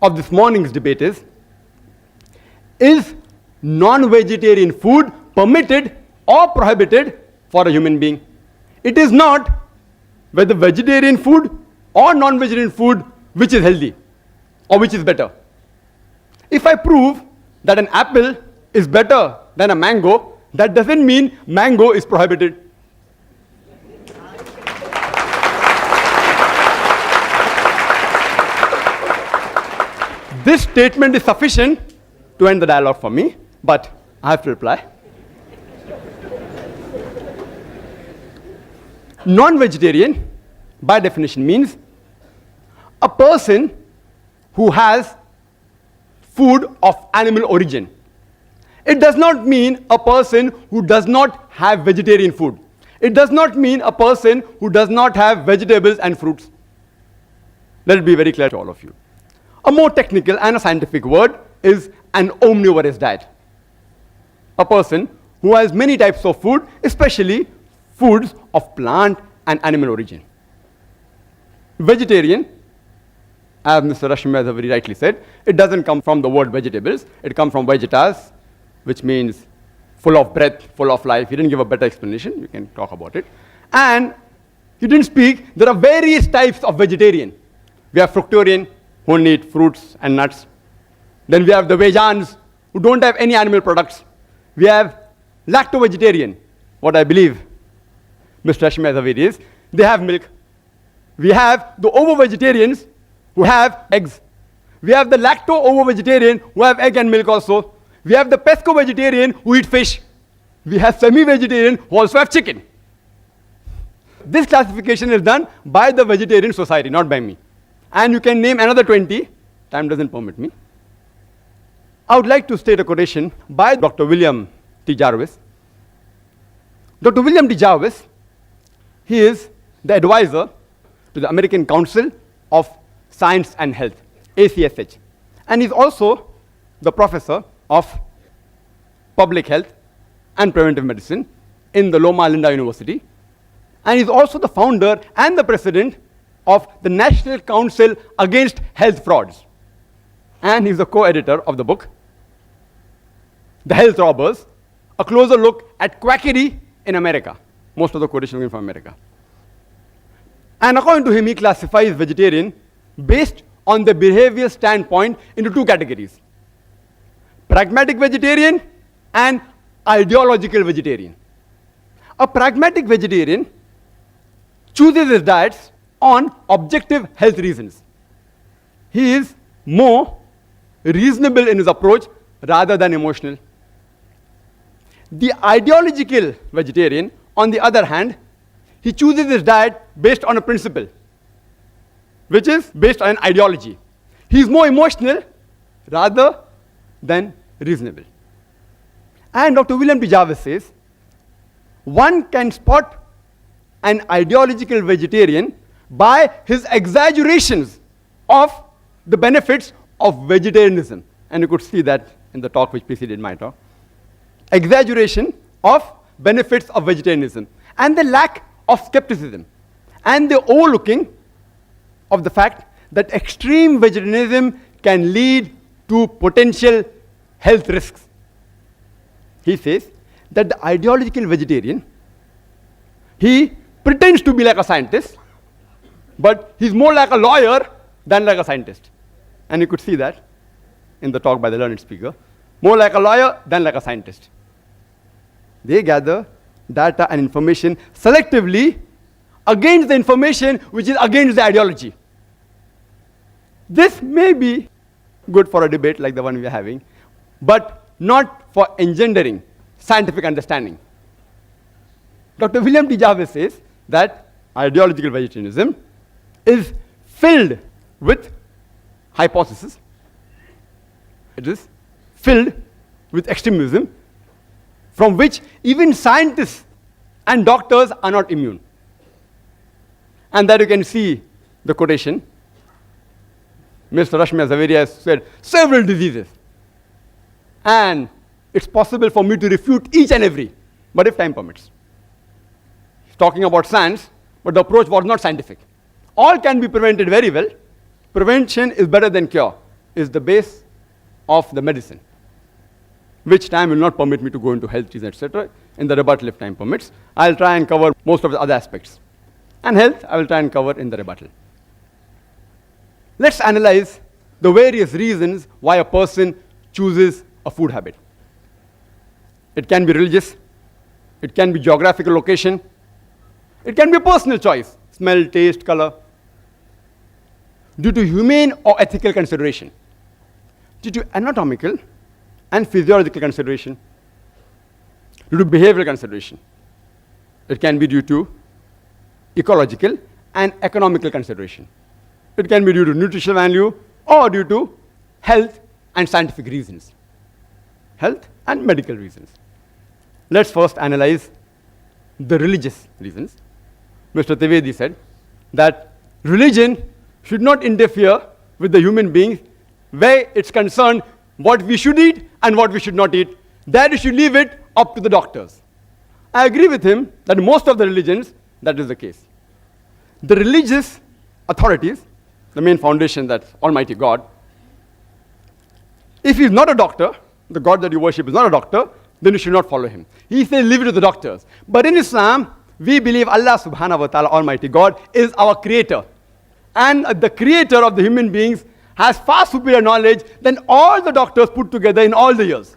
of this morning's debate is non-vegetarian food permitted or prohibited for a human being? It is not whether vegetarian food or non-vegetarian food which is healthy or which is better. If I prove that an apple is better than a mango, that doesn't mean mango is prohibited. This statement is sufficient to end the dialogue for me, but I have to reply. Non-vegetarian, by definition, means a person who has food of animal origin. It does not mean a person who does not have vegetarian food. It does not mean a person who does not have vegetables and fruits. Let it be very clear to all of you. A more technical and a scientific word is an omnivorous diet. A person who has many types of food, especially foods of plant and animal origin. Vegetarian, as Mr. Rashmi has very rightly said, it doesn't come from the word vegetables. It comes from vegetas, which means full of breath, full of life. He didn't give a better explanation. You can talk about it. And he didn't speak. There are various types of vegetarian. We have fructarian, who only eat fruits and nuts. Then we have the vegans, who don't have any animal products. We have lacto-vegetarian, what I believe Mr. Rashmi Azaveri is. They have milk. We have the ovo-vegetarians who have eggs. We have the lacto-ovo-vegetarian who have egg and milk also. We have the pesco-vegetarian who eat fish. We have semi-vegetarian who also have chicken. This classification is done by the Vegetarian Society, not by me. And you can name another 20. Time doesn't permit me. I would like to state a quotation by Dr. William T. Jarvis. Dr. William T. Jarvis, he is the advisor to the American Council of Science and Health, ACSH. And he's also the professor of public health and preventive medicine in the Loma Linda University. And he's also the founder and the president of the National Council Against Health Frauds. And he's the co-editor of the book, The Health Robbers, a closer look at quackery in America. Most of the quotations are from America. And according to him, he classifies vegetarian based on the behavior standpoint into two categories: pragmatic vegetarian and ideological vegetarian. A pragmatic vegetarian chooses his diets on objective health reasons. He is more reasonable in his approach rather than emotional. The ideological vegetarian, on the other hand, he chooses his diet based on a principle, which is based on an ideology. He is more emotional rather than reasonable. And Dr. William T. Jarvis says, one can spot an ideological vegetarian by his exaggerations of the benefits of vegetarianism. And you could see that in the talk which preceded my talk. Exaggeration of benefits of vegetarianism and the lack of skepticism and the overlooking of the fact that extreme vegetarianism can lead to potential health risks. He says that the ideological vegetarian, he pretends to be like a scientist, but he's more like a lawyer than like a scientist. And you could see that in the talk by the learned speaker. More like a lawyer than like a scientist. They gather data and information selectively against the information which is against the ideology. This may be good for a debate like the one we are having, but not for engendering scientific understanding. Dr. William T. Jarvis says that ideological vegetarianism is filled with hypotheses. It is filled with extremism from which even scientists and doctors are not immune. And that you can see the quotation. Mr. Rashmi Azaveri has said several diseases. And it's possible for me to refute each and every, but if time permits. He's talking about science, but the approach was not scientific. All can be prevented very well. Prevention is better than cure. is the base of the medicine, which time will not permit me to go into health reasons, etc. In the rebuttal, if time permits, I'll try and cover most of the other aspects. And health, I will try and cover in the rebuttal. Let's analyze the various reasons why a person chooses a food habit. It can be religious, it can be geographical location, it can be a personal choice, smell, taste, color, due to humane or ethical consideration, due to anatomical and physiological consideration, due to behavioral consideration. It can be due to ecological and economical consideration. It can be due to nutritional value or due to health and scientific reasons, health and medical reasons. Let's first analyze the religious reasons. Mr. Trivedi said that religion should not interfere with the human beings where it's concerned what we should eat and what we should not eat. That we should leave it up to the doctors. I agree with him that in most of the religions, that is the case. The religious authorities, the main foundation, that's Almighty God, if he's not a doctor, the God that you worship is not a doctor, then you should not follow him. He says leave it to the doctors. But in Islam, we believe Allah subhanahu wa ta'ala, Almighty God, is our creator. And the creator of the human beings has far superior knowledge than all the doctors put together in all the years.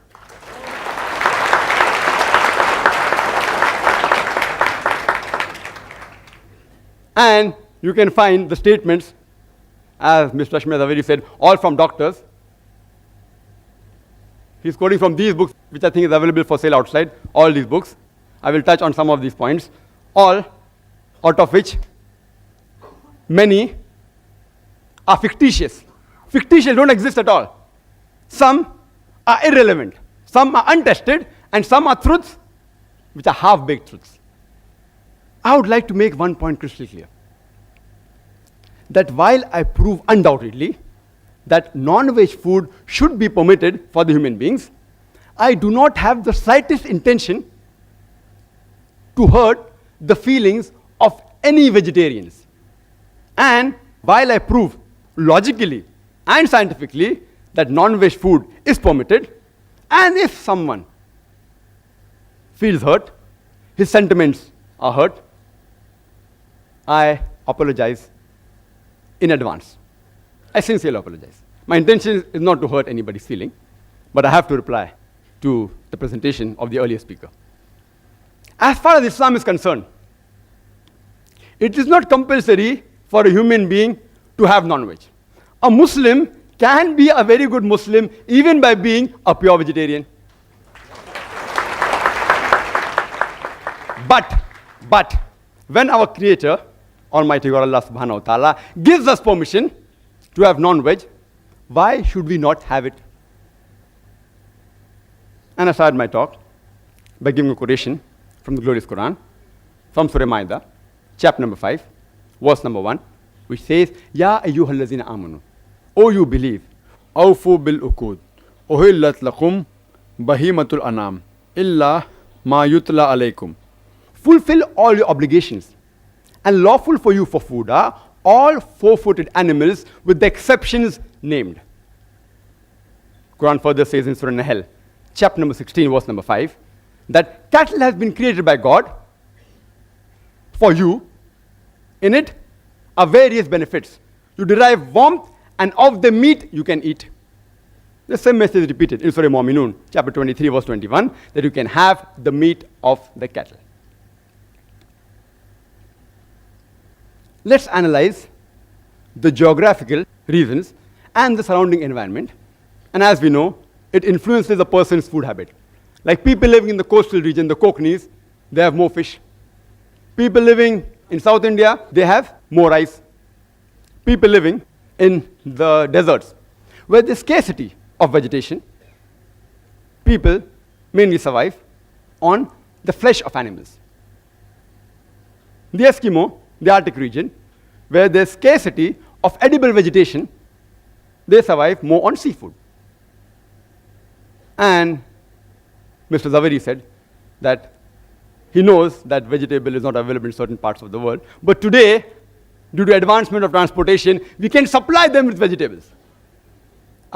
And you can find the statements, as Mr. Ashmi Zaveri said, all from doctors. He's quoting from these books, which I think is available for sale outside, all these books. I will touch on some of these points, all out of which many are fictitious. Fictitious don't exist at all. Some are irrelevant, some are untested, and some are truths which are half-baked truths. I would like to make one point crystal clear. That while I prove undoubtedly that non-veg food should be permitted for the human beings, I do not have the slightest intention to hurt the feelings of any vegetarians. And while I prove logically and scientifically that non-veg food is permitted, and if someone feels hurt, his sentiments are hurt, I apologize in advance. I sincerely apologize. My intention is not to hurt anybody's feeling, but I have to reply to the presentation of the earlier speaker. As far as Islam is concerned, it is not compulsory for a human being to have non-veg. A Muslim can be a very good Muslim even by being a pure vegetarian. But when our Creator, Almighty God Allah subhanahu wa ta'ala, gives us permission to have non-veg, why should we not have it? And I started my talk by giving a quotation from the glorious Quran, from Surah Ma'idah, chapter number 5, verse number 1, which says, Ya ayyuhallazina amanu, O you believe, awfu bil uqud, uhillat lakum bahimatul anam, illa ma yutla alaykum. Fulfill all your obligations, and lawful for you for food are all four-footed animals with the exceptions named. Quran further says in Surah Nahl, chapter number 16, verse number 5, that cattle has been created by God for you. In it are various benefits. You derive warmth, and of the meat you can eat. The same message is repeated in Surah Mu'minun, chapter 23, verse 21, that you can have the meat of the cattle. Let's analyze the geographical reasons and the surrounding environment. And as we know, it influences a person's food habit. Like people living in the coastal region, the Konknis, they have more fish. People living in South India, they have more rice. People living in the deserts, where there's scarcity of vegetation, people mainly survive on the flesh of animals. The Eskimo, the Arctic region, where there's scarcity of edible vegetation, they survive more on seafood. And Mr. Zaveri said that he knows that vegetable is not available in certain parts of the world, but today, due to advancement of transportation, we can supply them with vegetables.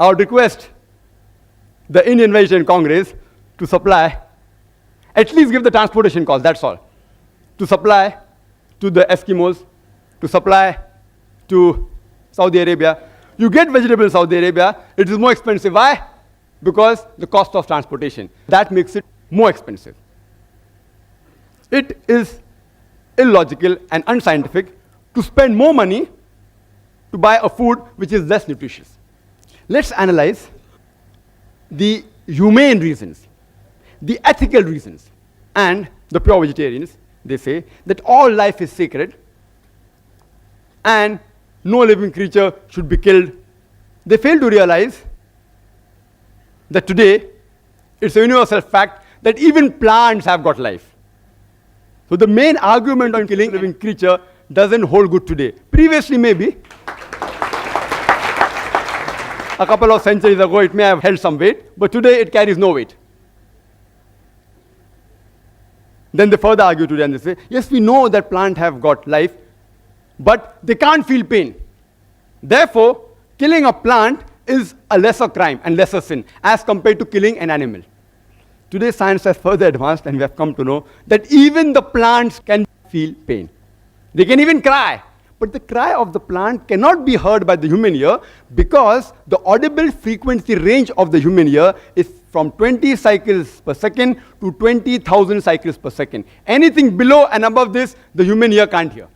I would request the Indian Vegetarian Congress to supply, at least give the transportation cost, that's all, to supply to the Eskimos, to supply to Saudi Arabia. You get vegetables in Saudi Arabia, it is more expensive. Why? Because the cost of transportation. That makes it more expensive. It is illogical and unscientific to spend more money to buy a food which is less nutritious. Let's analyze the humane reasons, the ethical reasons, and the pure vegetarians. They say that all life is sacred and no living creature should be killed. They fail to realize that today it's a universal fact that even plants have got life. So the main argument on killing a living creature doesn't hold good today. Previously, maybe, a couple of centuries ago, it may have held some weight, but today it carries no weight. Then they further argue today and they say, yes, we know that plants have got life, but they can't feel pain. Therefore, killing a plant is a lesser crime and lesser sin as compared to killing an animal. Today, science has further advanced and we have come to know that even the plants can feel pain. They can even cry. But the cry of the plant cannot be heard by the human ear because the audible frequency range of the human ear is from 20 cycles per second to 20,000 cycles per second. Anything below and above this, the human ear can't hear.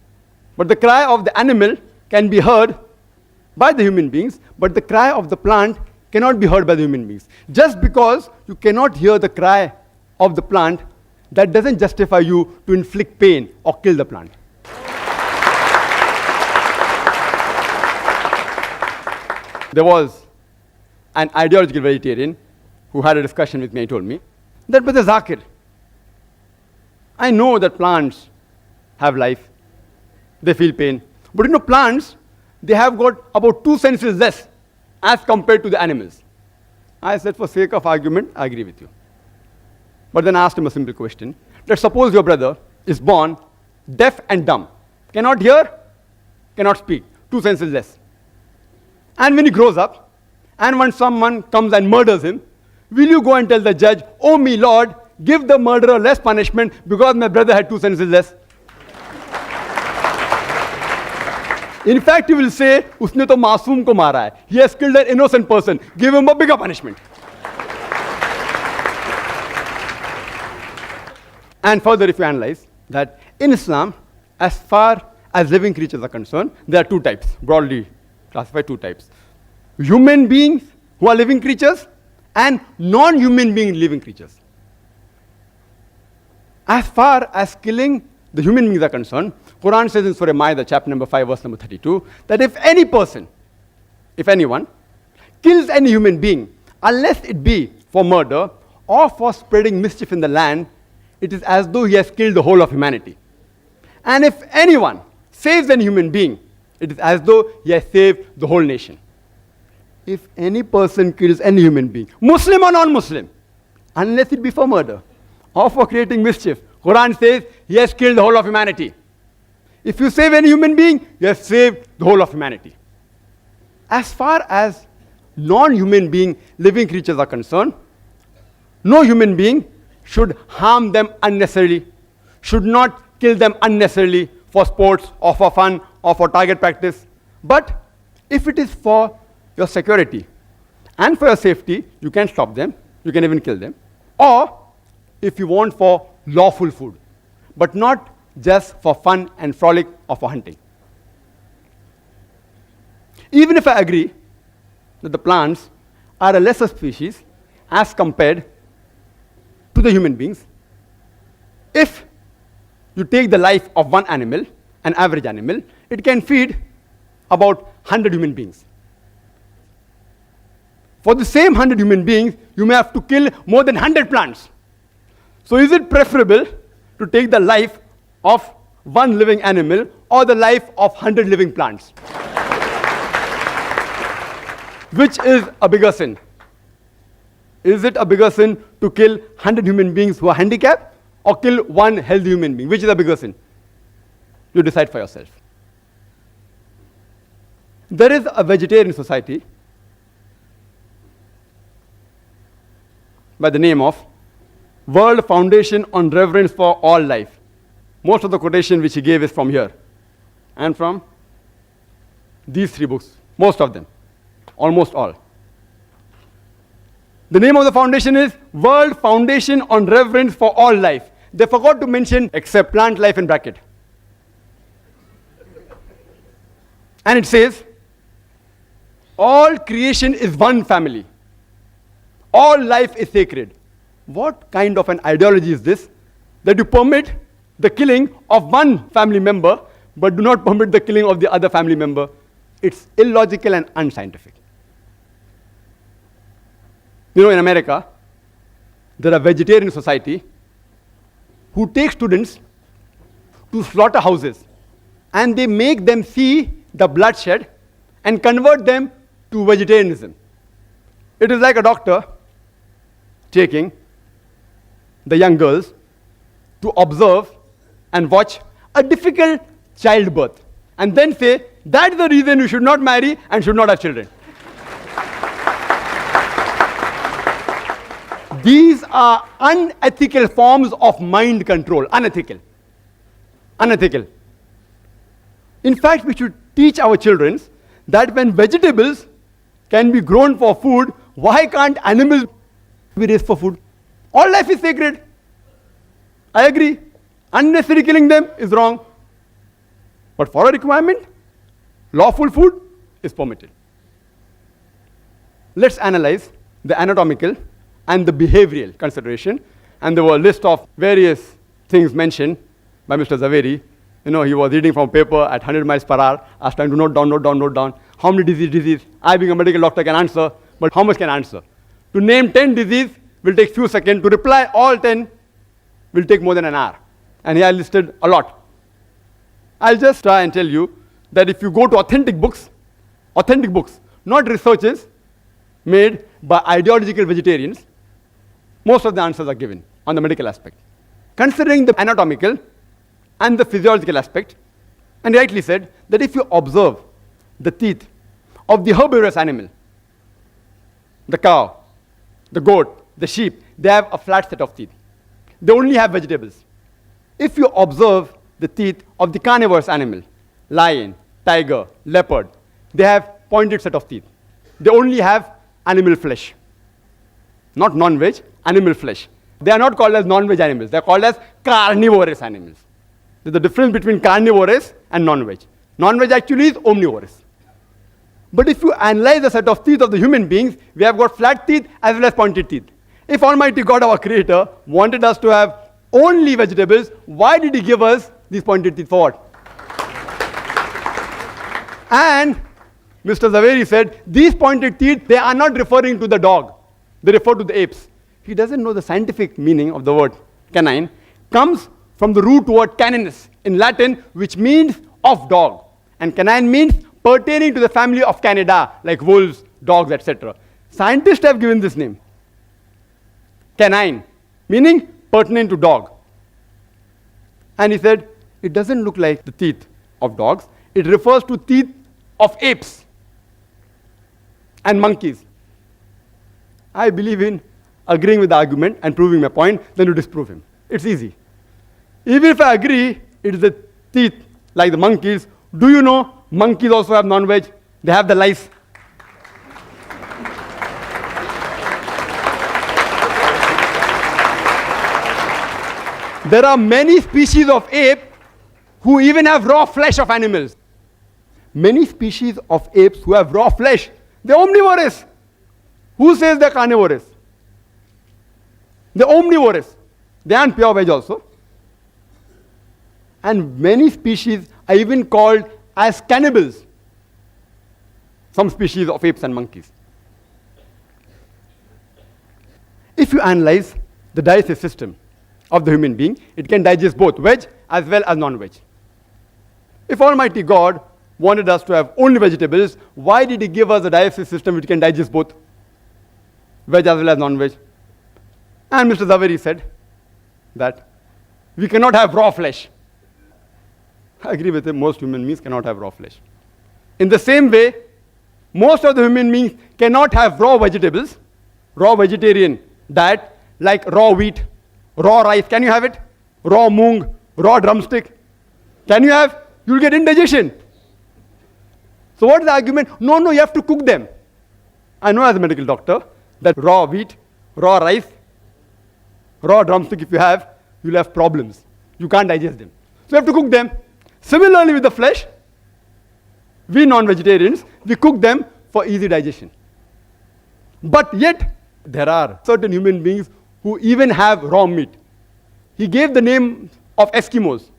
But the cry of the animal can be heard by the human beings, but the cry of the plant cannot be heard by the human beings. Just because you cannot hear the cry of the plant, that doesn't justify you to inflict pain or kill the plant. There was an ideological vegetarian who had a discussion with me and told me that, Brother Zakir, I know that plants have life, they feel pain, but plants, they have got about 2 senses less as compared to the animals. I said, for sake of argument, I agree with you. But then I asked him a simple question. Let's suppose your brother is born deaf and dumb, cannot hear, cannot speak, 2 senses less. And when he grows up, and when someone comes and murders him, will you go and tell the judge, oh me Lord, give the murderer less punishment because my brother had 2 senses less? In fact, you will say, usne to masoom ko mara hai. He has killed an innocent person. Give him a bigger punishment. And further, if you analyze that in Islam, as far as living creatures are concerned, there are 2 types, broadly classified 2 types. Human beings who are living creatures and non-human being living creatures. As far as killing the human beings are concerned, Quran says in Surah Ma'idah, chapter number 5, verse number 32, that if any person, if anyone, kills any human being, unless it be for murder or for spreading mischief in the land, it is as though he has killed the whole of humanity. And if anyone saves any human being, it is as though he has saved the whole nation. If any person kills any human being, Muslim or non-Muslim, unless it be for murder or for creating mischief, Quran says he has killed the whole of humanity. If you save any human being, you have saved the whole of humanity. As far as non-human being living creatures are concerned, no human being should harm them unnecessarily, should not kill them unnecessarily for sports or for fun or for target practice. But if it is for your security and for your safety, you can stop them, you can even kill them. Or if you want for lawful food, but not just for fun and frolic or for hunting. Even if I agree that the plants are a lesser species as compared to the human beings, if you take the life of one animal, an average animal, it can feed about 100 human beings. For the same 100 human beings, you may have to kill more than 100 plants. So is it preferable to take the life of one living animal or the life of 100 living plants? Which is a bigger sin? Is it a bigger sin to kill 100 human beings who are handicapped or kill one healthy human being? Which is a bigger sin? You decide for yourself. There is a vegetarian society by the name of World Foundation on Reverence for All Life. Most of the quotation which he gave is from here and from these three books, most of them, almost all. The name of the foundation is World Foundation on Reverence for All Life. They forgot to mention except plant life in bracket. And it says, all creation is one family. All life is sacred. What kind of an ideology is this? That you permit the killing of one family member, but do not permit the killing of the other family member. It's illogical and unscientific. You know, in America, there are vegetarian society who take students to slaughterhouses and they make them see the bloodshed and convert them to vegetarianism. It is like a doctor taking the young girls to observe and watch a difficult childbirth and then say, that's the reason you should not marry and should not have children. These are unethical forms of mind control. Unethical. Unethical. In fact, we should teach our children that when vegetables can be grown for food, why can't animals be raised for food? All life is sacred. I agree. Unnecessary killing them is wrong. But for a requirement, lawful food is permitted. Let's analyze the anatomical and the behavioral consideration. And there were a list of various things mentioned by Mr. Zaveri. You know, he was reading from a paper at 100 miles per hour. I was trying to note down. How many disease? I, being a medical doctor, can answer, but how much can I answer? To name 10 diseases will take few seconds. To reply all 10 will take more than an hour. And here I listed a lot. I'll just try and tell you that if you go to authentic books, not researches made by ideological vegetarians, most of the answers are given on the medical aspect. Considering the anatomical and the physiological aspect, and rightly said that if you observe the teeth of the herbivorous animal, the cow, the goat, the sheep, they have a flat set of teeth. They only have vegetables. If you observe the teeth of the carnivorous animal, lion, tiger, leopard, they have pointed set of teeth. They only have animal flesh. Not non-veg, animal flesh. They are not called as non-veg animals. They are called as carnivorous animals. There's a difference between carnivorous and non-veg. Non-veg actually is omnivorous. But if you analyze the set of teeth of the human beings, we have got flat teeth as well as pointed teeth. If Almighty God, our Creator, wanted us to have only vegetables, why did He give us these pointed teeth for what? And Mr. Zaveri said, these pointed teeth, they are not referring to the dog. They refer to the apes. He doesn't know the scientific meaning of the word canine. Comes from the root word caninus in Latin, which means of dog. And canine means pertaining to the family of Canidae, like wolves, dogs, etc. Scientists have given this name. Canine, meaning pertinent to dog. And he said, it doesn't look like the teeth of dogs. It refers to teeth of apes and monkeys. I believe in agreeing with the argument and proving my point, then you disprove him. It's easy. Even if I agree, it's the teeth like the monkeys. Do you know monkeys also have non-veg? They have the lice. There are many species of ape who even have raw flesh of animals. Many species of apes who have raw flesh. They're omnivorous. Who says they're carnivorous? They're omnivorous. They aren't pure veg also. And many species are even called as cannibals. Some species of apes and monkeys. If you analyze the digestive system of the human being, it can digest both veg as well as non-veg. If Almighty God wanted us to have only vegetables, why did He give us a digestive system which can digest both veg as well as non-veg? And Mr. Zaveri said that we cannot have raw flesh. I agree with him, most human beings cannot have raw flesh. In the same way, most of the human beings cannot have raw vegetables, raw vegetarian diet, like raw wheat, raw rice. Can you have it? Raw moong, raw drumstick. Can you have? You'll get indigestion. So what is the argument? No, you have to cook them. I know as a medical doctor that raw wheat, raw rice, raw drumstick, if you have, you'll have problems. You can't digest them. So you have to cook them. Similarly with the flesh, we non-vegetarians, we cook them for easy digestion. But yet, there are certain human beings who even have raw meat. He gave the name of Eskimos.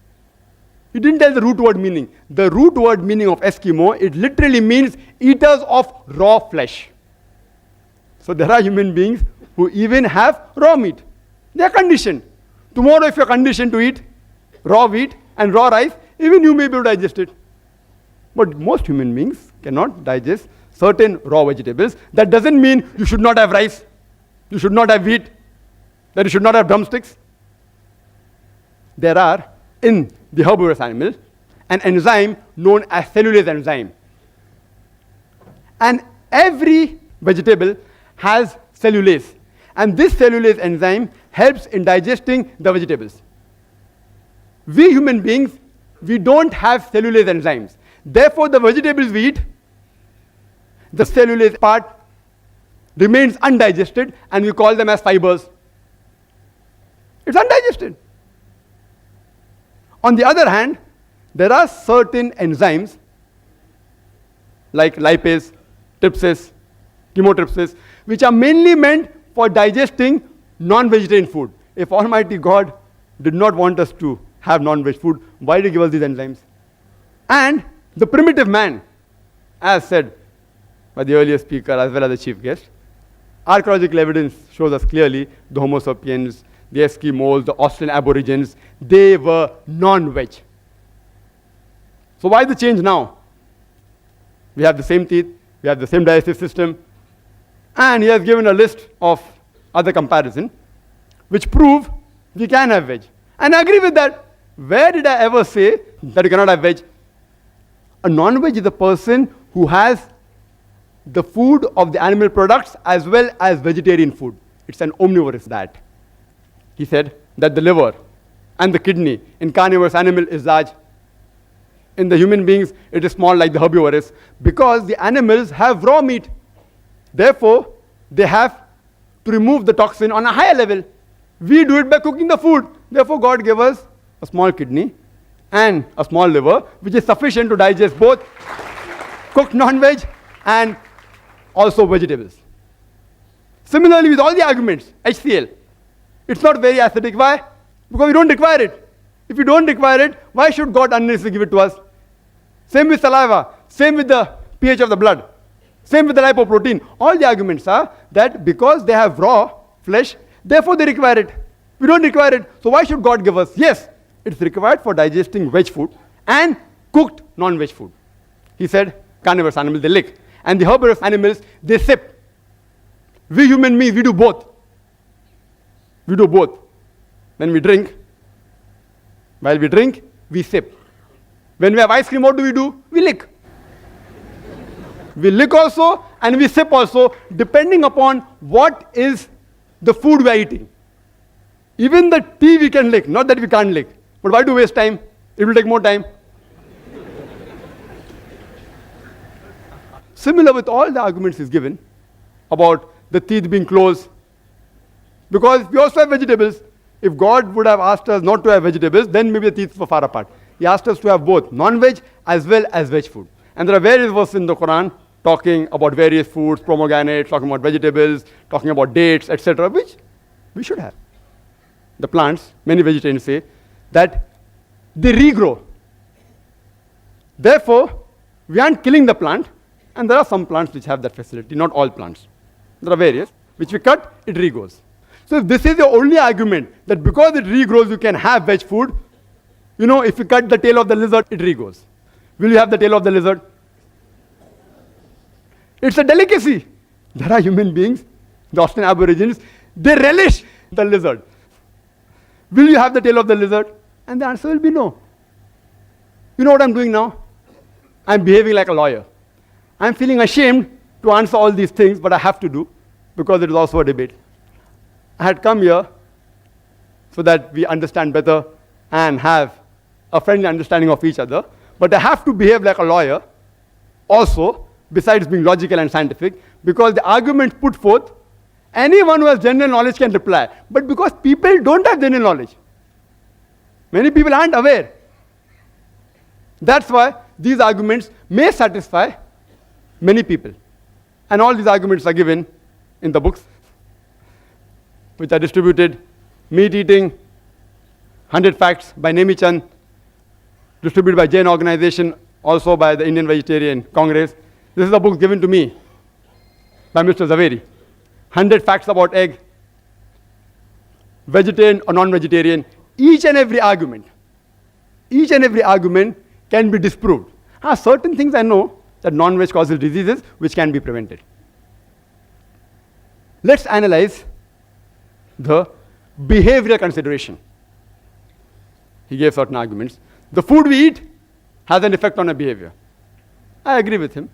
He didn't tell the root word meaning. The root word meaning of Eskimo, it literally means eaters of raw flesh. So there are human beings who even have raw meat. They are conditioned. Tomorrow if you are conditioned to eat raw wheat and raw rice, even you may be able to digest it. But most human beings cannot digest certain raw vegetables. That doesn't mean you should not have rice, you should not have wheat, that you should not have drumsticks. There are, in the herbivorous animal, an enzyme known as cellulase enzyme. And every vegetable has cellulase. And this cellulase enzyme helps in digesting the vegetables. We human beings, we don't have cellulase enzymes. Therefore, the vegetables we eat, the cellulase part remains undigested and we call them as fibers. It's undigested. On the other hand, there are certain enzymes like lipase, trypsis, chymotrypsis, which are mainly meant for digesting non-vegetarian food. If Almighty God did not want us to have non-veg food, why did He give us these enzymes? And the primitive man, as said by the earlier speaker as well as the chief guest, archaeological evidence shows us clearly the Homo sapiens, the Eskimos, the Australian Aborigines, they were non-veg. So why the change now? We have the same teeth, we have the same digestive system, and he has given a list of other comparisons which prove we can have veg. And I agree with that. Where did I ever say that you cannot have veg? A non-veg is a person who has the food of the animal products as well as vegetarian food. It's an omnivorous diet. He said that the liver and the kidney in carnivorous animal is large. In the human beings, it is small like the herbivorous because the animals have raw meat. Therefore, they have to remove the toxin on a higher level. We do it by cooking the food. Therefore, God gave us a small kidney and a small liver, which is sufficient to digest both cooked non-veg and also vegetables. Similarly, with all the arguments, HCl, it's not very acidic. Why? Because we don't require it. If we don't require it, why should God unnecessarily give it to us? Same with saliva, same with the pH of the blood, same with the lipoprotein. All the arguments are that because they have raw flesh, therefore they require it. We don't require it. So why should God give us? Yes, it's required for digesting veg food and cooked non-veg food. He said carnivorous animals, they lick. And the herbivorous animals, they sip. We human beings, we do both. We do both. When we drink, while we drink, we sip. When we have ice cream, what do? We lick. We lick also and we sip also, depending upon what is the food we are eating. Even the tea we can lick, not that we can't lick. But why do waste time? It will take more time. Similar with all the arguments he's given about the teeth being closed. Because we also have vegetables. If God would have asked us not to have vegetables, then maybe the teeth were far apart. He asked us to have both non-veg as well as veg food. And there are various verses in the Quran talking about various foods, pomegranates, talking about vegetables, talking about dates, etc., which we should have. The plants, many vegetarians say, that they regrow. Therefore, we aren't killing the plant, and there are some plants which have that facility, not all plants. There are various, which we cut, it regrows. So if this is the only argument, that because it regrows, you can have veg food, if you cut the tail of the lizard, it regrows. Will you have the tail of the lizard? It's a delicacy. There are human beings, the Australian Aborigines, they relish the lizard. Will you have the tail of the lizard? And the answer will be no. You know what I'm doing now? I'm behaving like a lawyer. I'm feeling ashamed to answer all these things, but I have to do, because it is also a debate. I had come here so that we understand better and have a friendly understanding of each other. But I have to behave like a lawyer also, besides being logical and scientific, because the argument put forth, anyone who has general knowledge can reply. But because people don't have general knowledge, many people aren't aware. That's why these arguments may satisfy many people. And all these arguments are given in the books, which are distributed. Meat Eating, 100 Facts by Nemi Chand, distributed by Jain Organization, also by the Indian Vegetarian Congress. This is a book given to me by Mr. Zaveri. 100 Facts about egg, vegetarian or non-vegetarian. Each and every argument can be disproved. Certain things I know that non-veg causes diseases which can be prevented. Let's analyze the behavioral consideration. He gave certain arguments. The food we eat has an effect on our behavior. I agree with him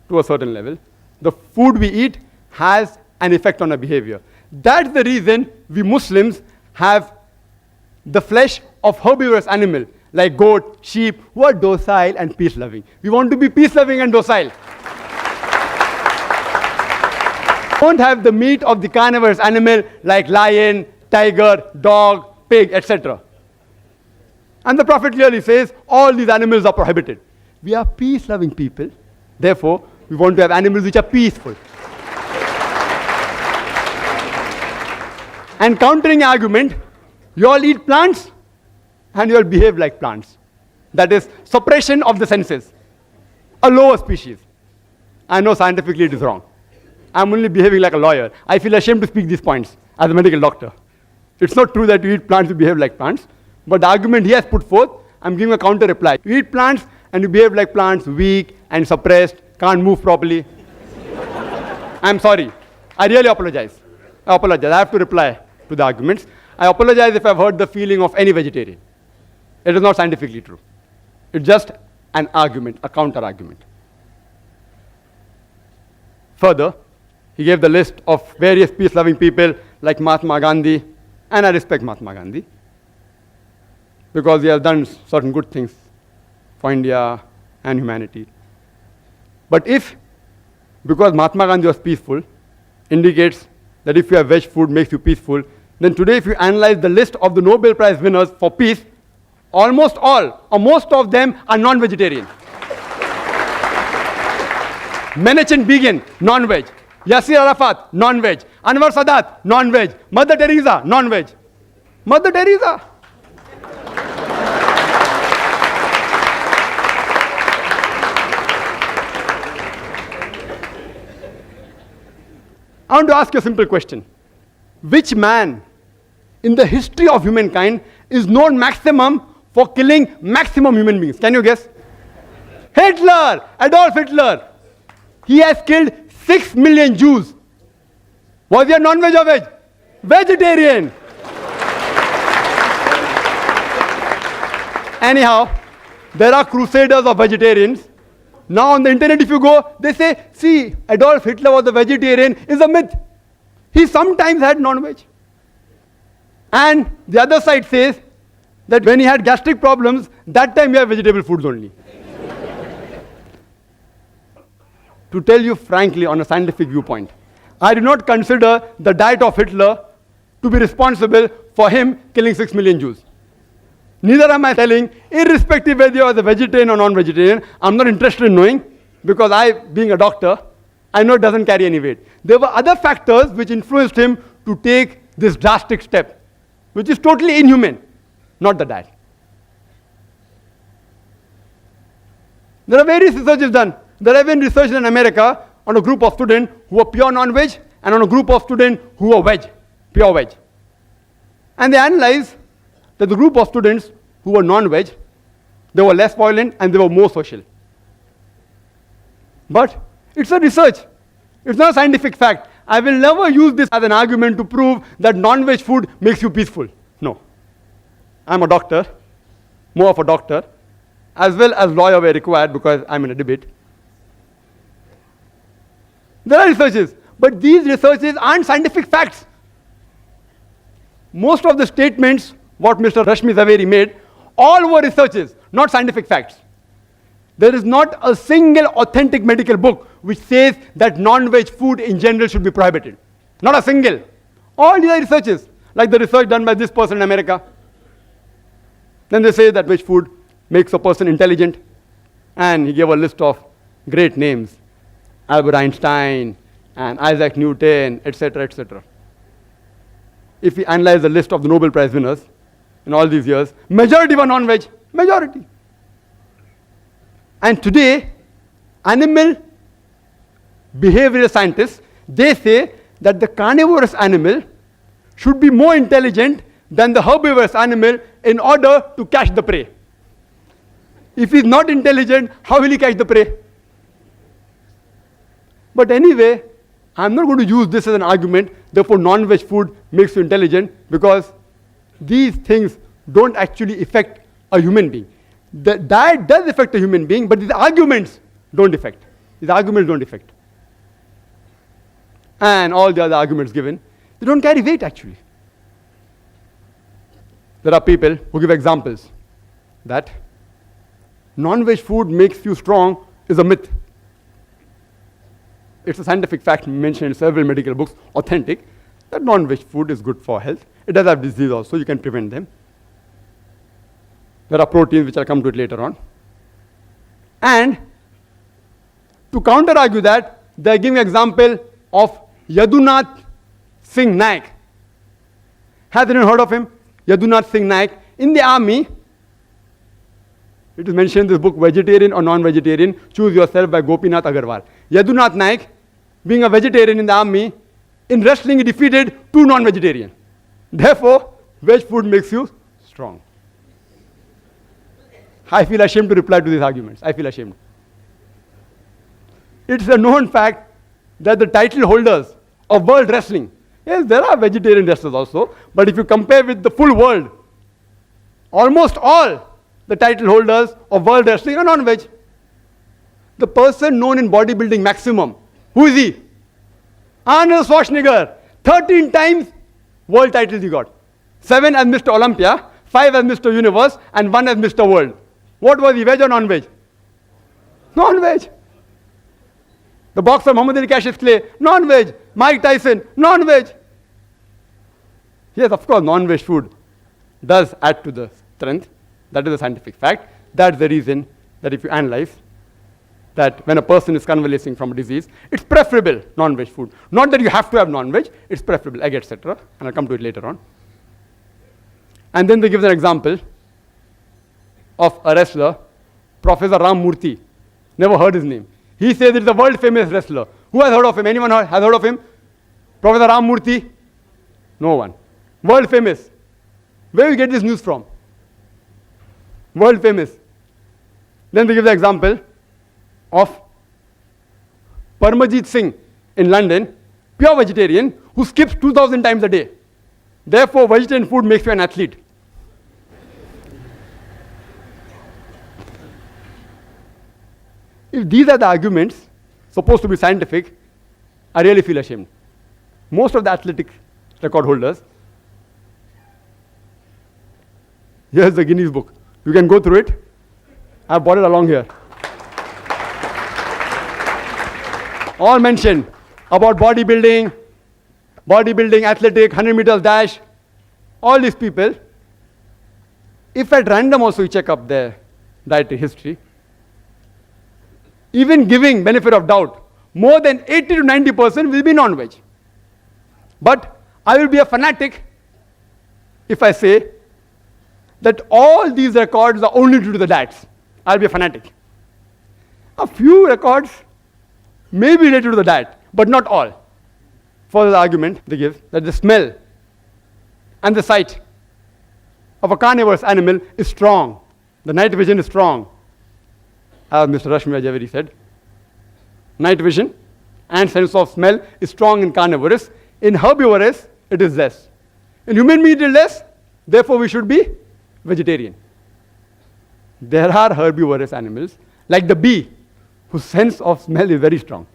to a certain level. The food we eat has an effect on our behavior. That's the reason we Muslims have the flesh of herbivorous animal like goat, sheep, who are docile and peace-loving. We want to be peace-loving and docile. Don't have the meat of the carnivorous animal like lion, tiger, dog, pig, etc. And the Prophet clearly says all these animals are prohibited. We are peace-loving people. Therefore, we want to have animals which are peaceful. And countering argument, you all eat plants and you all behave like plants. That is suppression of the senses, a lower species. I know scientifically it is wrong. I'm only behaving like a lawyer. I feel ashamed to speak these points as a medical doctor. It's not true that you eat plants, you behave like plants. But the argument he has put forth, I'm giving a counter reply. You eat plants and you behave like plants, weak and suppressed, can't move properly. I'm sorry. I really apologize. I have to reply to the arguments. I apologize if I've hurt the feeling of any vegetarian. It is not scientifically true. It's just an argument, a counter argument. Further, he gave the list of various peace-loving people like Mahatma Gandhi, and I respect Mahatma Gandhi because he has done certain good things for India and humanity. But if, because Mahatma Gandhi was peaceful, indicates that if you have veg food makes you peaceful, then today if you analyze the list of the Nobel Prize winners for peace, almost all, or most of them are non-vegetarian. Menachem Begin, non-veg. Yasser Arafat, non-veg. Anwar Sadat, non-veg. Mother Teresa, non-veg. Mother Teresa. I want to ask you a simple question. Which man in the history of humankind is known maximum for killing maximum human beings? Can you guess? Hitler, Adolf Hitler. He has killed 6 million Jews. Was he a non-veg or veg? Vegetarian. Anyhow, there are crusaders of vegetarians. Now on the internet if you go, they say, see, Adolf Hitler was a vegetarian is a myth. He sometimes had non-veg. And the other side says that when he had gastric problems, that time he had vegetable foods only. To tell you frankly, on a scientific viewpoint, I do not consider the diet of Hitler to be responsible for him killing 6 million Jews. Neither am I telling, irrespective whether you are a vegetarian or non-vegetarian, I'm not interested in knowing, because I, being a doctor, I know it doesn't carry any weight. There were other factors which influenced him to take this drastic step, which is totally inhuman, not the diet. There are various researches done. There have been research in America on a group of students who are pure non-veg and on a group of students who are veg, pure veg. And they analyzed that the group of students who were non-veg, they were less violent and they were more social. But it's a research. It's not a scientific fact. I will never use this as an argument to prove that non-veg food makes you peaceful. No. I'm a doctor, more of a doctor, as well as lawyer were required because I'm in a debate. There are researches, But these researches aren't scientific facts. Most of the statements what Mr. Rashmi Zaveri made, all were researches, not scientific facts. There is not a single authentic medical book which says that non-veg food in general should be prohibited. Not a single. All these are researches, like the research done by this person in America. Then they say that veg food makes a person intelligent, and he gave a list of great names, Albert Einstein and Isaac Newton, etc., etc. If we analyze the list of the Nobel Prize winners in all these years, majority were non-veg, majority. And today, animal behavioral scientists, they say that the carnivorous animal should be more intelligent than the herbivorous animal in order to catch the prey. If he's not intelligent, how will he catch the prey? But anyway, I'm not going to use this as an argument, therefore non-veg food makes you intelligent, because these things don't actually affect a human being. The diet does affect a human being, but these arguments don't affect. These arguments don't affect. And all the other arguments given, they don't carry weight actually. There are people who give examples that non-veg food makes you strong is a myth. It's a scientific fact mentioned in several medical books, authentic, that non-veg food is good for health. It does have disease also, you can prevent them. There are proteins which I'll come to it later on. And to counter-argue that, they're giving an example of Yadunath Singh Naik. Has anyone heard of him? Yadunath Singh Naik. In the army, it is mentioned in this book, Vegetarian or Non-Vegetarian, Choose Yourself by Gopinath Agarwal. Yadunath Naik, being a vegetarian in the army, in wrestling he defeated 2 non-vegetarians. Therefore, veg food makes you strong. I feel ashamed to reply to these arguments. I feel ashamed. It's a known fact that the title holders of world wrestling, yes, there are vegetarian wrestlers also, but if you compare with the full world, almost all the title holders of world wrestling are non-veg. The person known in bodybuilding maximum, who is he? Arnold Schwarzenegger. 13 times world titles he got. 7 as Mr. Olympia, 5 as Mr. Universe, and 1 as Mr. World. What was he, veg or non-veg? Non-veg. The boxer Muhammad Ali Cassius Clay, non-veg. Mike Tyson, non-veg. Yes, of course, non-veg food does add to the strength. That is a scientific fact. That's the reason that if you analyze that when a person is convalescing from a disease, it's preferable non-veg food. Not that you have to have non-veg, it's preferable, egg, etc. And I'll come to it later on. And then they give an example of a wrestler, Professor Ram Murthy. Never heard his name. He says it's a world famous wrestler. Who has heard of him? Anyone has heard of him? Professor Ram Murthy? No one. World famous. Where do you get this news from? World famous. Then they give the example of Parmajit Singh in London, pure vegetarian, who skips 2,000 times a day. Therefore, vegetarian food makes you an athlete. If these are the arguments supposed to be scientific, I really feel ashamed. Most of the athletic record holders, here's the Guinness book. You can go through it. I've brought it along here. All mentioned about bodybuilding, athletic, 100 meters dash, all these people, if at random also you check up their dietary history, even giving benefit of doubt, more than 80 to 90% will be non-veg. But I will be a fanatic if I say that all these records are only due to the diets. I'll be a fanatic. A few records may be related to the diet, but not all. For the argument they give that the smell and the sight of a carnivorous animal is strong. The night vision is strong. As Mr. Rashmi Javeri said, night vision and sense of smell is strong in carnivorous. In herbivorous, it is less. In human meat, it is less. Therefore, we should be vegetarian. There are herbivorous animals, like the bee, whose sense of smell is very strong.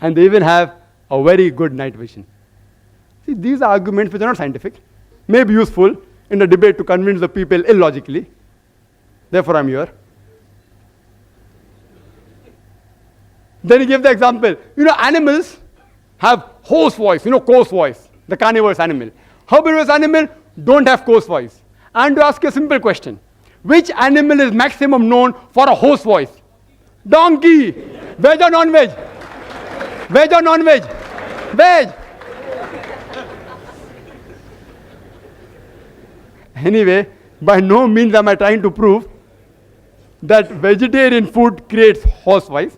And they even have a very good night vision. See, these are arguments which are not scientific, may be useful in the debate to convince the people illogically. Therefore, I'm here. Then he gave the example. Animals have hoarse voice, coarse voice, the carnivorous animal. Herbivorous animal don't have coarse voice. And to ask you a simple question, which animal is maximum known for a hoarse voice? Donkey. Veg or non-veg? Veg or non-veg? Veg. Anyway, by no means am I trying to prove that vegetarian food creates hoarse voice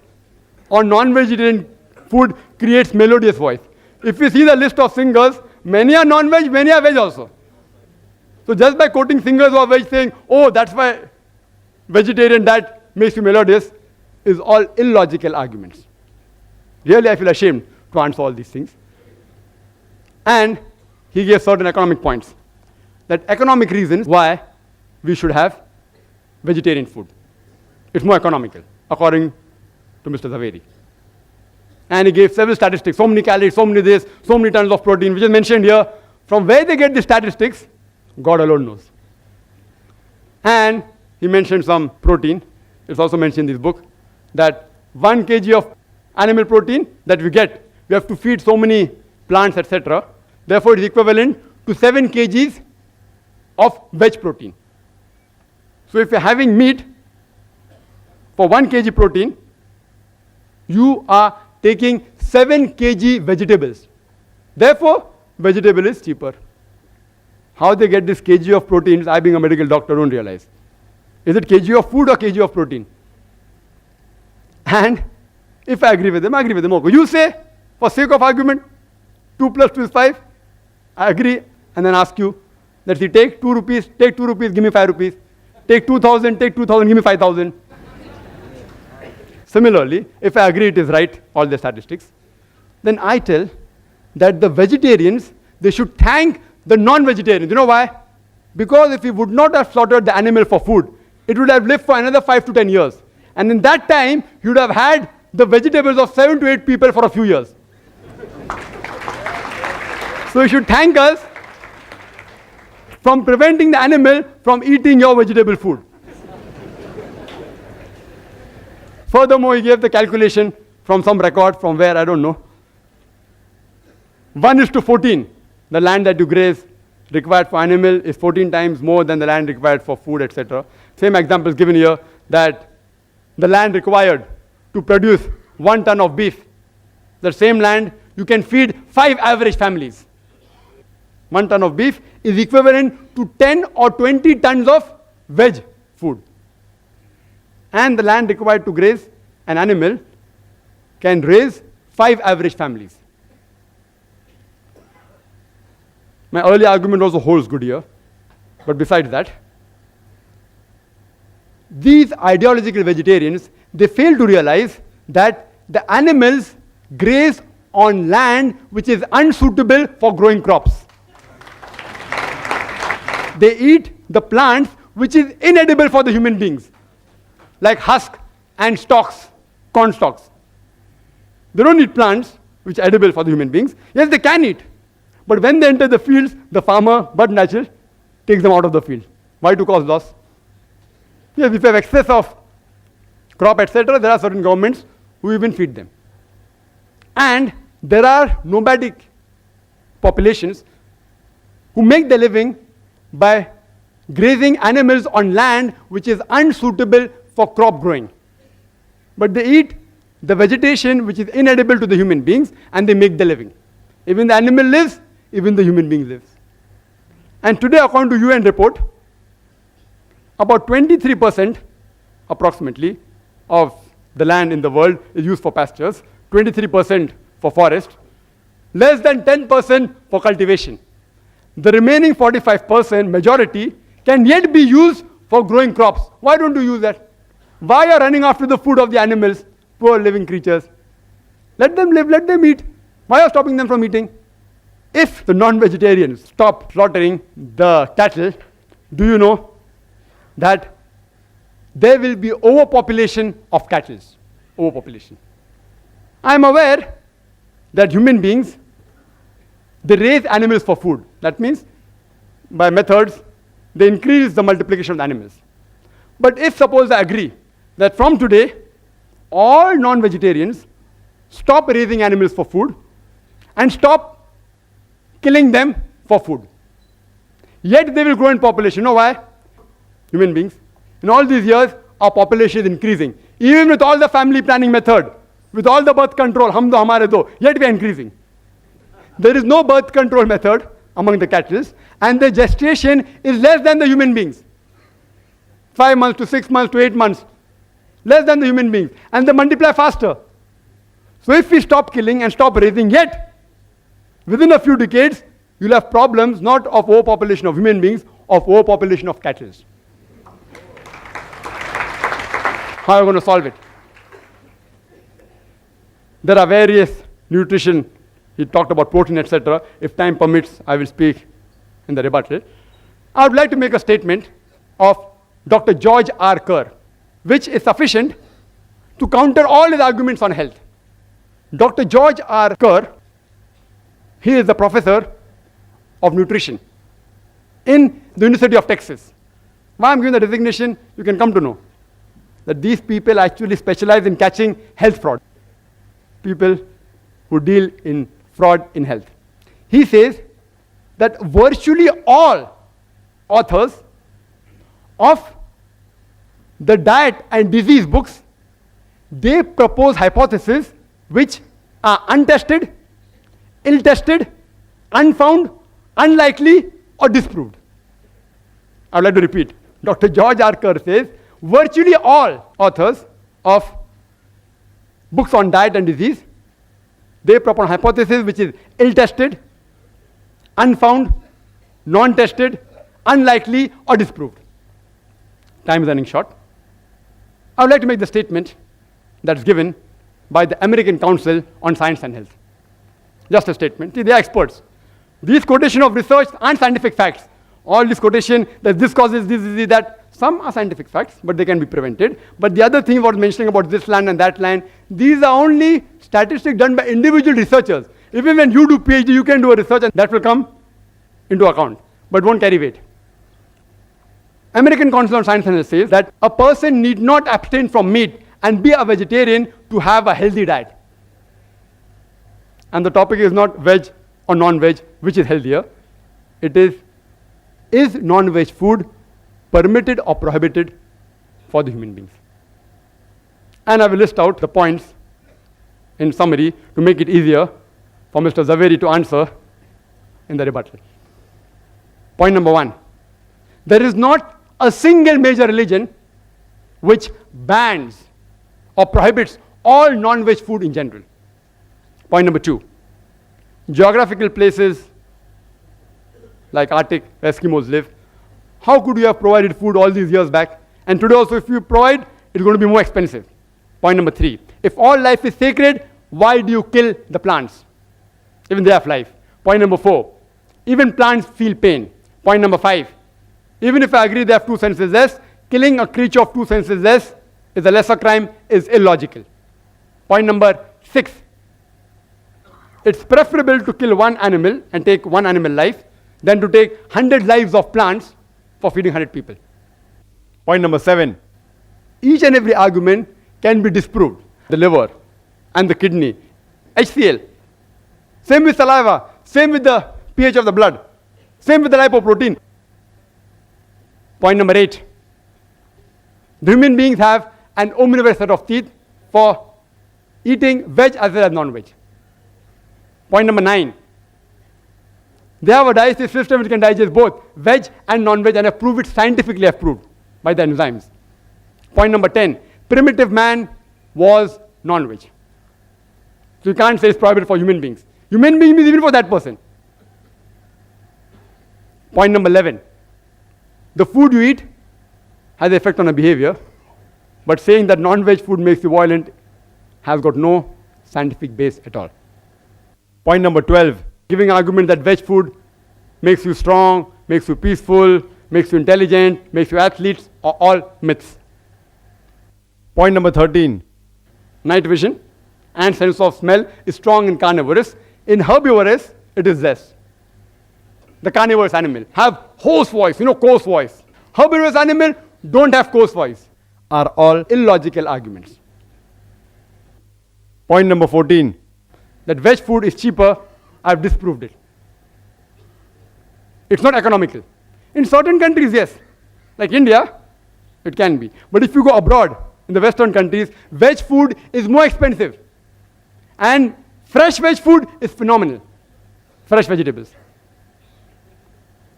or non-vegetarian food creates melodious voice. If you see the list of singers, many are non-veg, many are veg also. So just by quoting singers who are veg saying, oh, that's why vegetarian diet makes you melodious, is all illogical arguments. Really, I feel ashamed to answer all these things. And he gave certain economic points. That economic reasons why we should have vegetarian food. It's more economical, according to Mr. Zaveri. And he gave several statistics, so many calories, so many this, so many tons of protein, which is mentioned here. From where they get the statistics, God alone knows. And he mentioned some protein. It's also mentioned in this book that 1 kg of animal protein that we get, we have to feed so many plants, etc. Therefore, it is equivalent to 7 kgs of veg protein. So if you're having meat for 1 kg protein, you are taking 7 kg vegetables. Therefore, vegetable is cheaper. How they get this kg of proteins, I being a medical doctor don't realize. Is it kg of food or kg of protein? And if I agree with them, I agree with them. Okay. You say, for sake of argument, 2 plus 2 is 5. I agree, and then ask you, that you take 2 rupees, give me 5 rupees. Take 2,000, give me 5,000. Similarly, if I agree it is right, all the statistics, then I tell that the vegetarians, they should thank the non-vegetarians. You know why? Because if we would not have slaughtered the animal for food, it would have lived for another 5 to 10 years. And in that time, you would have had the vegetables of 7 to 8 people for a few years. So you should thank us from preventing the animal from eating your vegetable food. Furthermore, he gave the calculation from some record, from where, I don't know. 1:14. The land that you graze required for animal is 14 times more than the land required for food, etc. Same example is given here, that the land required to produce 1 ton of beef, the same land you can feed 5 average families. 1 ton of beef is equivalent to 10 or 20 tons of veg food. And the land required to graze an animal can raise 5 average families. My early argument also holds good here. But besides that, these ideological vegetarians, they fail to realize that the animals graze on land which is unsuitable for growing crops. They eat the plants which is inedible for the human beings, like husk and stalks, corn stalks. They don't eat plants which are edible for the human beings. Yes, they can eat. But when they enter the fields, the farmer, but natural, takes them out of the field. Why? To cause loss. Yes, if you have excess of crop, etc., there are certain governments who even feed them. And there are nomadic populations who make their living by grazing animals on land which is unsuitable for crop growing. But they eat the vegetation which is inedible to the human beings, and they make their living. Even the animal lives, even the human being lives. And today, according to UN report, about 23% approximately of the land in the world is used for pastures, 23% for forest, less than 10% for cultivation. The remaining 45%, majority, can yet be used for growing crops. Why don't you use that? Why are you running after the food of the animals, poor living creatures? Let them live, let them eat. Why are you stopping them from eating? If the non-vegetarians stop slaughtering the cattle, do you know that there will be overpopulation of cattle? Overpopulation. I am aware that human beings, they raise animals for food. That means by methods, they increase the multiplication of the animals. But if suppose I agree that from today, all non-vegetarians stop raising animals for food and stop killing them for food, yet they will grow in population. You know why? Human beings. In all these years, our population is increasing. Even with all the family planning method, with all the birth control, hum do hamare do, yet we are increasing. There is no birth control method among the cattle, and the gestation is less than the human beings. 5 months to 6 months to 8 months, less than the human beings, and they multiply faster. So if we stop killing and stop raising, yet within a few decades, you'll have problems not of overpopulation of human beings, of overpopulation of cattle. How are we going to solve it? There are various nutrition. He talked about protein, etc. If time permits, I will speak in the rebuttal. I would like to make a statement of Dr. George R. Kerr, which is sufficient to counter all his arguments on health. Dr. George R. Kerr, he is the professor of nutrition in the University of Texas. Why I'm giving the designation, you can come to know that these people actually specialize in catching health fraud. People who deal in fraud in health. He says that virtually all authors of the diet and disease books, they propose hypotheses which are untested, ill-tested, unfound, unlikely, or disproved. I would like to repeat. Dr. George R. Kerr says virtually all authors of books on diet and disease, they propose a hypothesis which is ill-tested, unfound, non-tested, unlikely, or disproved. Time is running short. I would like to make the statement that's given by the American Council on Science and Health. Just a statement. See, they are experts. These quotation of research aren't scientific facts. All this quotation that this causes this, that, some are scientific facts, but they can be prevented. But the other thing was mentioning about this land and that land, these are only statistics done by individual researchers. Even when you do PhD, you can do a research and that will come into account, but won't carry weight. American Council on Science and Health says that a person need not abstain from meat and be a vegetarian to have a healthy diet. And the topic is not veg or non-veg, which is healthier. It is non-veg food permitted or prohibited for the human beings? And I will list out the points in summary to make it easier for Mr. Zaveri to answer in the rebuttal. Point number 1. There is not a single major religion which bans or prohibits all non-veg food in general. Point number 2. Geographical places like Arctic, where Eskimos live, how could you have provided food all these years back? And today also, if you provide, it's going to be more expensive. Point number 3. If all life is sacred, why do you kill the plants? Even they have life. Point number 4. Even plants feel pain. Point number 5. Even if I agree they have 2 senses less, killing a creature of 2 senses less is a lesser crime, is illogical. Point number 6. It's preferable to kill one animal and take one animal life than to take 100 lives of plants for feeding 100 people. Point number 7. Each and every argument can be disproved. The liver and the kidney, HCl. Same with saliva, same with the pH of the blood, same with the lipoprotein. Point number 8. The human beings have an omnivorous set of teeth for eating veg as well as non-veg. Point number 9. They have a digestive system which can digest both veg and non-veg and have proved it scientifically, approved by the enzymes. Point number 10. Primitive man was non-veg. So you can't say it's prohibited for human beings. Human being means even for that person. Point number 11. The food you eat has an effect on a behavior, but saying that non-veg food makes you violent has got no scientific base at all. Point number 12. Giving argument that veg food makes you strong, makes you peaceful, makes you intelligent, makes you athletes, are all myths. Point number 13. Night vision and sense of smell is strong in carnivorous. In herbivorous, it is less. The carnivorous animal have hoarse voice, coarse voice. Herbivorous animal don't have coarse voice. Are all illogical arguments. Point number 14, that veg food is cheaper, I've disproved it. It's not economical. In certain countries, yes. Like India, it can be. But if you go abroad, in the Western countries, veg food is more expensive. And fresh veg food is phenomenal. Fresh vegetables.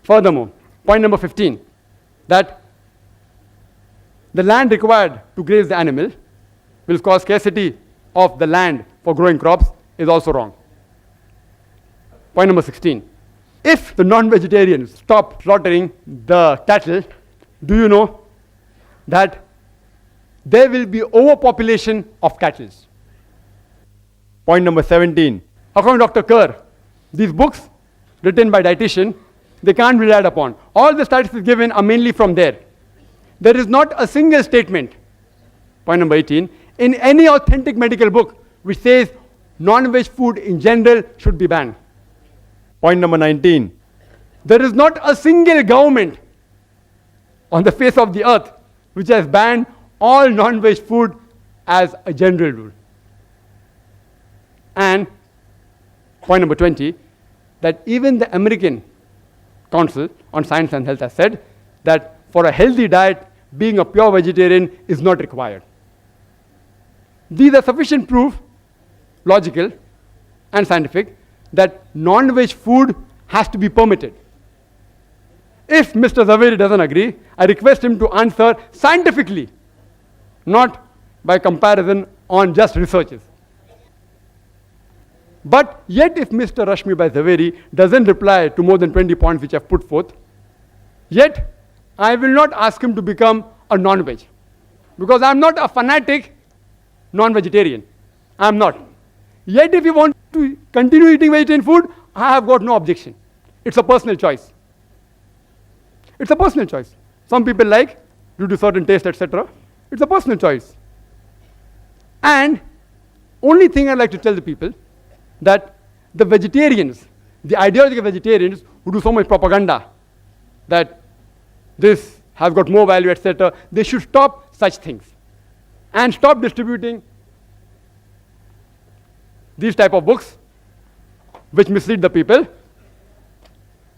Furthermore, point number 15, that the land required to graze the animal will cause scarcity of the land for growing crops is also wrong. Point number 16, if the non-vegetarians stop slaughtering the cattle, do you know that there will be overpopulation of cattle? Point number 17, according to Dr. Kerr, these books written by dietitian, they can't be relied upon. All the statistics given are mainly from there. There is not a single statement, point number 18, in any authentic medical book which says non-veg food in general should be banned. Point number 19, there is not a single government on the face of the earth which has banned all non-veg food as a general rule. And point number 20, that even the American Council on Science and Health has said that for a healthy diet, being a pure vegetarian is not required. These are sufficient proof, logical and scientific, that non-veg food has to be permitted. If Mr. Zaveri doesn't agree, I request him to answer scientifically, not by comparison on just researches. But yet if Mr. Rashmi Bhai Zaveri doesn't reply to more than 20 points which I've put forth, yet I will not ask him to become a non-veg. Because I'm not a fanatic non-vegetarian. I'm not. Yet if you want to continue eating vegetarian food, I have got no objection. It's a personal choice. It's a personal choice. Some people like, due to certain taste, etc. It's a personal choice. And only thing I'd like to tell the people, that the vegetarians, the ideological vegetarians who do so much propaganda, that this has got more value, etc., they should stop such things and stop distributing these type of books which mislead the people.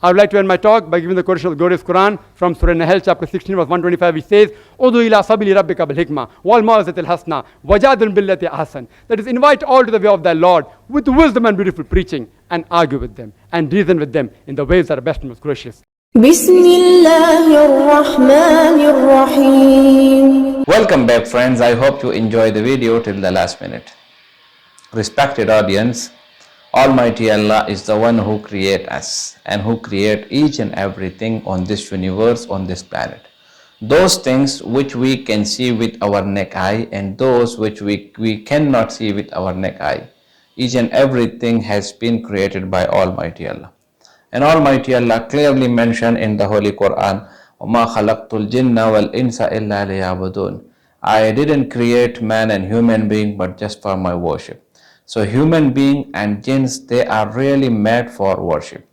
I would like to end my talk by giving the quotation of the glorious Quran from Surah Nahl, chapter 16, verse 125, which says, "Udu ila sabili rabbika bil hikmah wal maw'izatil hasana wajadil billati ahsan." That is, invite all to the way of thy Lord with wisdom and beautiful preaching, and argue with them and reason with them in the ways that are best and most gracious. Welcome back, friends. I hope you enjoyed the video till the last minute. Respected audience, Almighty Allah is the one who created us and who created each and everything on this universe, on this planet. Those things which we can see with our naked eye and those which we cannot see with our naked eye, each and everything has been created by Almighty Allah. And Almighty Allah clearly mentioned in the Holy Quran, وَمَا خَلَقْتُ الْجِنَّ وَالْإِنسَ إِلَّا لِيَعْبُدُونَ. I didn't create man and human being but just for my worship. So human being and jinns, they are really made for worship.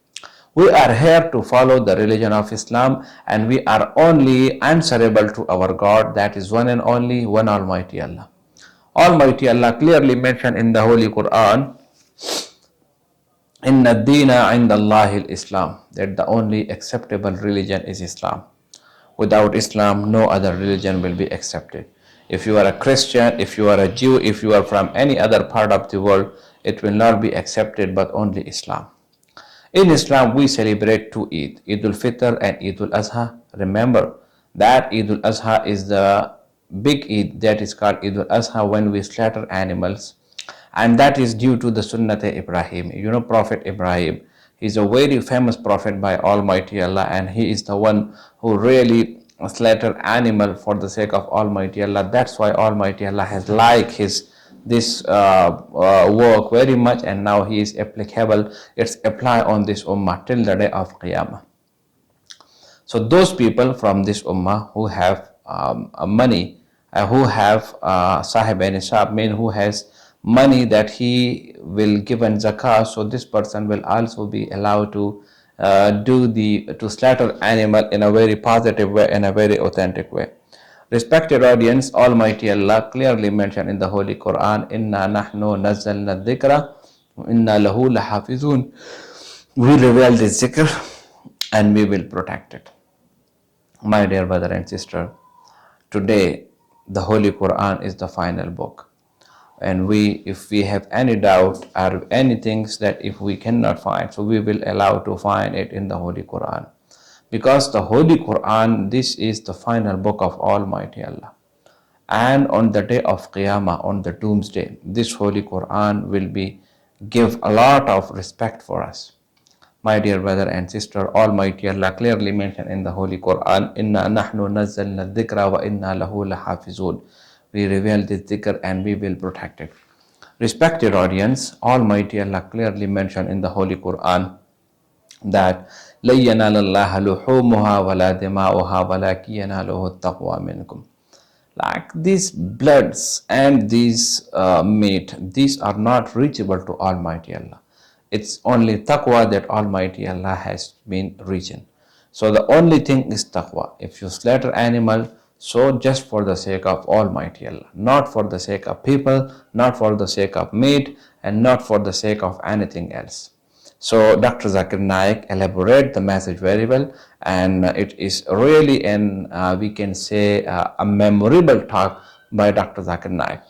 We are here to follow the religion of Islam, and we are only answerable to our God, that is one and only one Almighty Allah. Almighty Allah clearly mentioned in the Holy Quran, Inna ad-deena inda Allahi al-Islam, that the only acceptable religion is Islam. Without Islam, no other religion will be accepted. If you are a Christian, if you are a Jew, if you are from any other part of the world, it will not be accepted but only Islam. In Islam, we celebrate two Eid, Eid al-Fitr and Eid al-Azha. Remember that Eid al-Azha is the big Eid, that is called Eid al-Azha, when we slaughter animals. And that is due to the Sunnat Ibrahim. You know, Prophet Ibrahim, he is a very famous prophet by Almighty Allah, and he is the one who really slaughter animal for the sake of Almighty Allah. That's why Almighty Allah has liked this work very much, and now he is applicable. It's applied on this ummah till the day of Qiyamah. So those people from this ummah who have money, who have sahib and nisab, mean who has money that he will give in zakah, so this person will also be allowed to to slaughter animal in a very positive way, in a very authentic way. Respected audience, Almighty Allah clearly mentioned in the Holy Quran, Inna nahnu nazzalna dhikra, inna lahu lahafizun. We reveal the zikr and we will protect it. My dear brother and sister, today the Holy Quran is the final book. And if we have any doubt or any things that if we cannot find, so we will allow to find it in the Holy Quran. Because the Holy Quran, this is the final book of Almighty Allah. And on the day of Qiyamah, on the doomsday, this Holy Quran will be give a lot of respect for us. My dear brother and sister, Almighty Allah clearly mentioned in the Holy Quran, Inna nahnu nazzalna dhikra wa inna lahu lahafizun. We reveal this dhikr and we will protect it. Respected audience, Almighty Allah clearly mentioned in the Holy Quran that لَن يَنَالَ اللَّهَ لُحُومُهَا وَلَا دِمَاؤُهَا وَلَكِنْ يَنَالُهُ التَّقْوَى مِنْكُمْ. Like these bloods and these meat, these are not reachable to Almighty Allah. It's only taqwa that Almighty Allah has been reaching. So the only thing is taqwa. If you slaughter animal, so just for the sake of Almighty Allah, not for the sake of people, not for the sake of meat, and not for the sake of anything else. So Dr. Zakir Naik elaborate the message very well, and it is really we can say a memorable talk by Dr. Zakir Naik.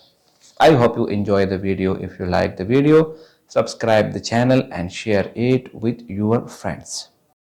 I hope you enjoy the video. If you like the video, subscribe the channel and share it with your friends.